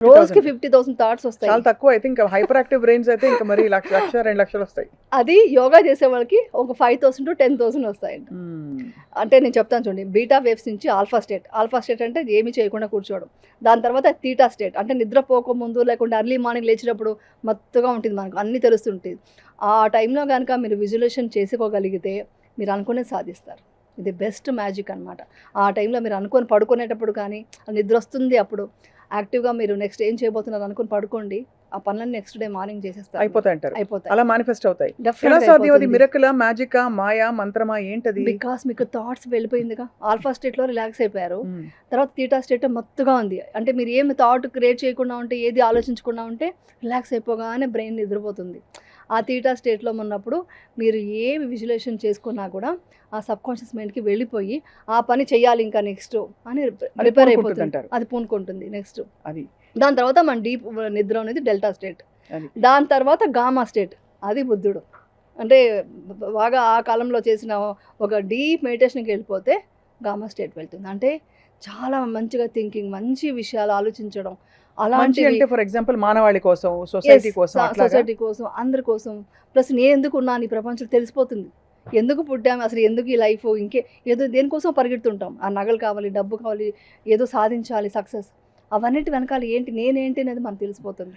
రోజుకి 50,000 50,000 థాట్స్ వస్తాయి. చాలా తక్కువ. అయితే ఇంకా హైపర్ యాక్టివ్ బ్రెయిన్స్ అయితే ఇంకా మరి లక్ష 2 లక్షలు వస్తాయి. అది యోగా చేసే వాళ్ళకి ఒక 5,000 to 10,000 వస్తాయండి. అంటే నేను చెప్తాను చూడండి, బీటా వేవ్స్ నుంచి ఆల్ఫా స్టేట్. ఆల్ఫా స్టేట్ అంటే ఏమీ చేయకుండా కూర్చోవడం. దాని తర్వాత థీటా స్టేట్ అంటే నిద్రపోకముందు లేకుంటే ఎర్లీ మార్నింగ్ లేచినప్పుడు మత్తుగా ఉంటుంది, మనకు అన్నీ తెలుస్తుంటుంది. ఆ టైంలో కనుక మీరు విజువలైజేషన్ చేసుకోగలిగితే మీరు అనుకునేది సాధిస్తారు. ఇది బెస్ట్ మ్యాజిక్ అనమాట. ఆ టైంలో మీరు అనుకొని పడుకునేటప్పుడు కానీ నిద్ర వస్తుంది, అప్పుడు యాక్టివ్గా మీరు నెక్స్ట్ ఏం చేయబోతున్నారు అనుకుని పడుకోండి. ఆ పనులన్నీ నెక్స్ట్ డే మార్నింగ్ చేసేస్తారు. అయిపోతాయి అంటారు. అయిపోతాయి. అలా మేనిఫెస్ట్ అవుతాయి. ఎలా డెఫినెట్గా సాధ్యం? అది అయిపోతుంది. మిరకలా, మ్యాజికా, మాయా, మంత్రమా ఏంటది? బికాస్ మీకు థాట్స్ వెళ్ళిపోయిందిగా. ఆల్ఫా స్టేట్‌లో రిలాక్స్ అయిపోయారు. మ్మ్. తర్వాత థీటా స్టేట్ మత్తుగా ఉంది. అంటే మీరు ఏమి థాట్ క్రియేట్ చేయకుండా ఉంటే, ఏది ఆలోచించకుండా ఉంటే రిలాక్స్ అయిపోగానే బ్రెయిన్ నిద్రపోతుంది. ఆ థీటా స్టేట్‌లో ఉన్నప్పుడు మీరు ఏమి విజువలైజేషన్ చేసుకున్నా కూడా ఆ సబ్‌కాన్షియస్ మైండ్‌కి వెళ్ళిపోయి ఆ పని చేయాలి ఇంకా నెక్స్ట్ అని అది ప్రిపేర్ పూనుకుంటుంది అయిపోతుంది. అంటారు. అది పూనుకుంటుంది నెక్స్ట్. అది దాని తర్వాత మన డీప్ నిద్ర అనేది డెల్టా స్టేట్. అది దాని తర్వాత గామా స్టేట్, అది బుద్ధుడు. అంటే బాగా ఆ కాలంలో చేసిన ఒక డీప్ మెడిటేషన్కి వెళ్ళిపోతే గామా స్టేట్ వెళ్తుంది. అంటే చాలా మంచిగా థింకింగ్, మంచి విషయాలు ఆలోచించడం మంచి అలాంటివి. అంటే ఫర్ ఎగ్జాంపుల్ మానవాళి కోసం, సొసైటీ కోసం అట్లాగా. సొసైటీ కోసం, అందరి కోసం. ప్లస్ నేను ఎందుకు ఉన్నాను ఈ ప్రపంచంలో తెలిసిపోతుంది. ఎందుకు పుట్టాము, అసలు ఎందుకు ఈ లైఫ్, ఇంకే ఏదో దేనికోసం పరిగెడుతుంటాం. ఆ నగలు కావాలి, డబ్బు కావాలి, ఏదో సాధించాలి, సక్సెస్. అవన్నిటి వెనకాల ఏంటి, నేనేంటి అనేది మనకు తెలిసిపోతుంది.